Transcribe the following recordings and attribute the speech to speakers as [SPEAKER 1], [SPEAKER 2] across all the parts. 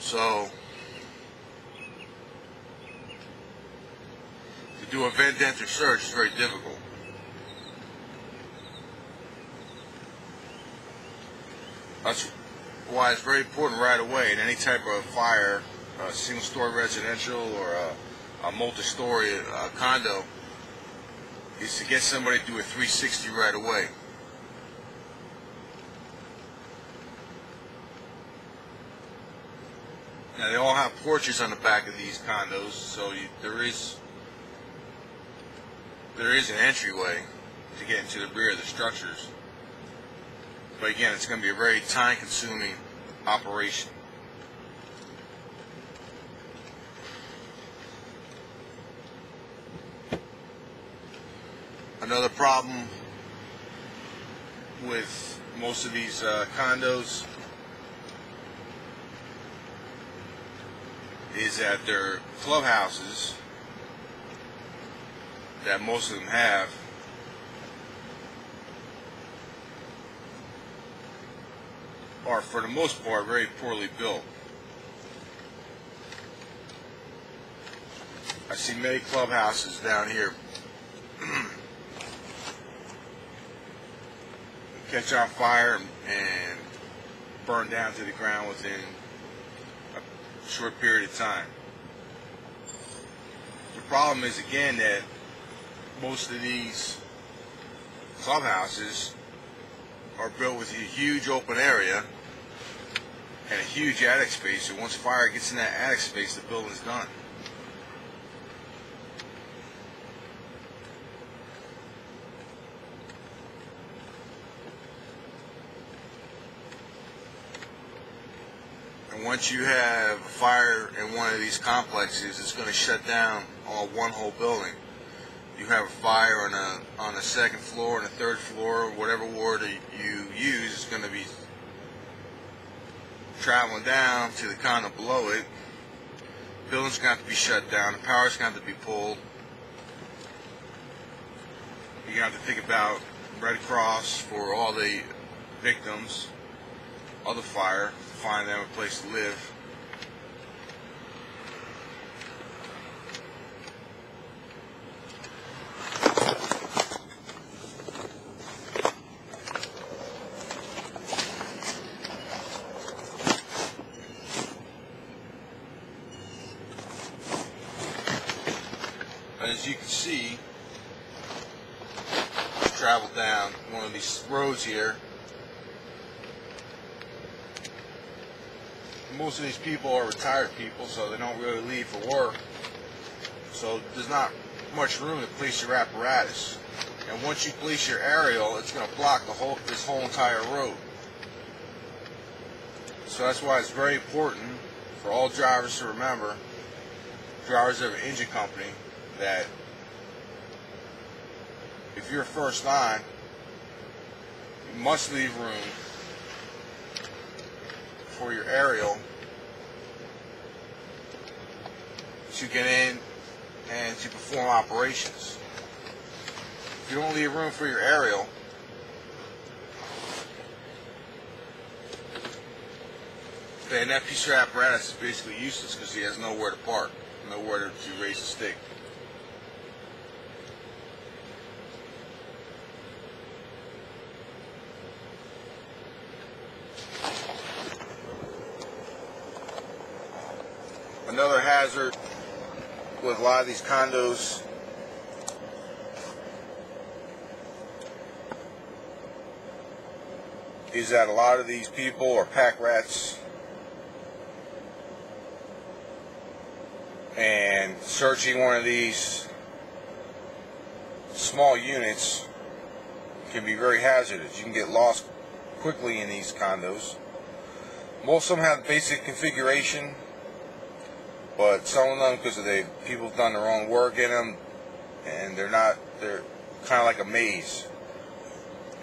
[SPEAKER 1] So to do a vent enter search is very difficult. That's why it's very important right away in any type of fire, a single-story residential or a multi-story condo, is to get somebody to do a 360 right away. Now they all have porches on the back of these condos, so there is an entryway to get into the rear of the structures. But again, it's going to be a very time-consuming operation. Another problem with most of these condos is that their clubhouses that most of them have are, for the most part, very poorly built. I see many clubhouses down here catch on fire and burn down to the ground within a short period of time. The problem is, again, that most of these clubhouses are built with a huge open area and a huge attic space, and once fire gets in that attic space, the building's done. And once you have a fire in one of these complexes, it's going to shut down one whole building. You have a fire on the second floor and the third floor, whatever ward you use, is going to be traveling down to the condo below it. The building's going to have to be shut down. The power's going to have to be pulled. You're going to have to think about Red Cross for all the victims of the fire, find them a place to live. As you can see, travel down one of these roads here. Most of these people are retired people, so they don't really leave for work. So there's not much room to place your apparatus. And once you place your aerial, it's going to block this whole entire road. So that's why it's very important for all drivers to remember, drivers of an engine company, that if you're first on, you must leave room for your aerial to get in and to perform operations. If you don't leave room for your aerial, then that piece of apparatus is basically useless because he has nowhere to park, nowhere to raise a stick. Another hazard with a lot of these condos is that a lot of these people are pack rats, and searching one of these small units can be very hazardous. You can get lost quickly in these condos. Most of them have basic configuration, but some of them, because people have done their own work in them, and they're kind of like a maze.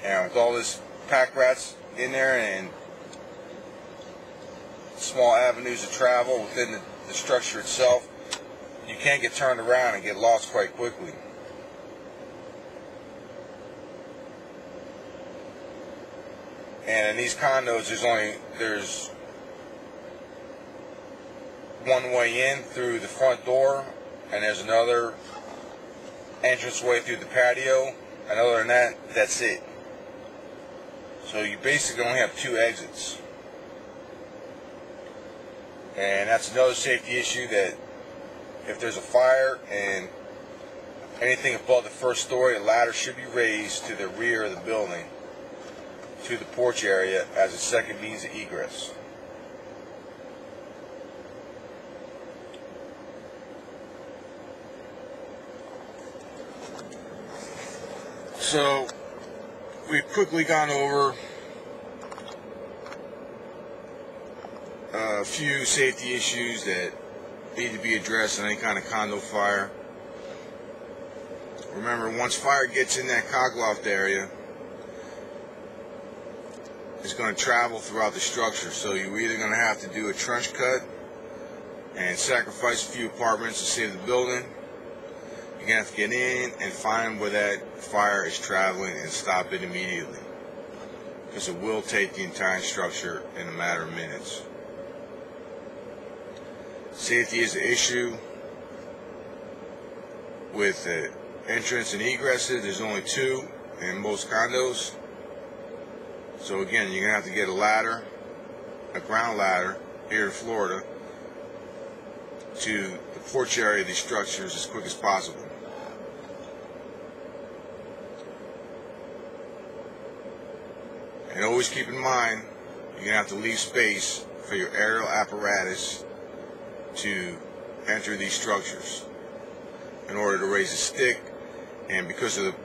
[SPEAKER 1] And with all this pack rats in there and small avenues of travel within the structure itself, you can't get turned around and get lost quite quickly. And in these condos, there's one way in through the front door, and there's another entranceway through the patio, and other than that, that's it. So you basically only have 2 exits. And that's another safety issue, that if there's a fire and anything above the first story, a ladder should be raised to the rear of the building, to the porch area, as a second means of egress. So we've quickly gone over a few safety issues that need to be addressed in any kind of condo fire. Remember, once fire gets in that cockloft area, it's going to travel throughout the structure. So you're either going to have to do a trench cut and sacrifice a few apartments to save the building. You're going to have to get in and find where that fire is traveling and stop it immediately, because it will take the entire structure in a matter of minutes. Safety is an issue with entrance and egresses. There's only 2 in most condos. So again, you're going to have to get a ladder, a ground ladder, here in Florida, to the porch area of these structures as quick as possible. And always keep in mind, you're going to have to leave space for your aerial apparatus to enter these structures in order to raise a stick. And because of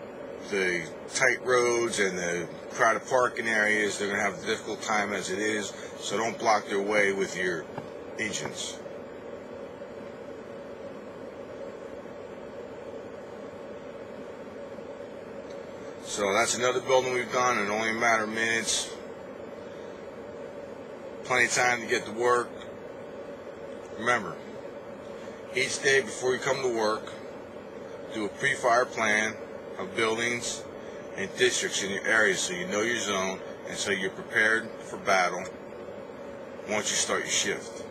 [SPEAKER 1] the tight roads and the crowded parking areas, they're going to have a difficult time as it is, so don't block their way with your engines. So that's another building we've done in only a matter of minutes. Plenty of time to get to work. Remember, each day before you come to work, do a pre-fire plan of buildings and districts in your area, so you know your zone and so you're prepared for battle once you start your shift.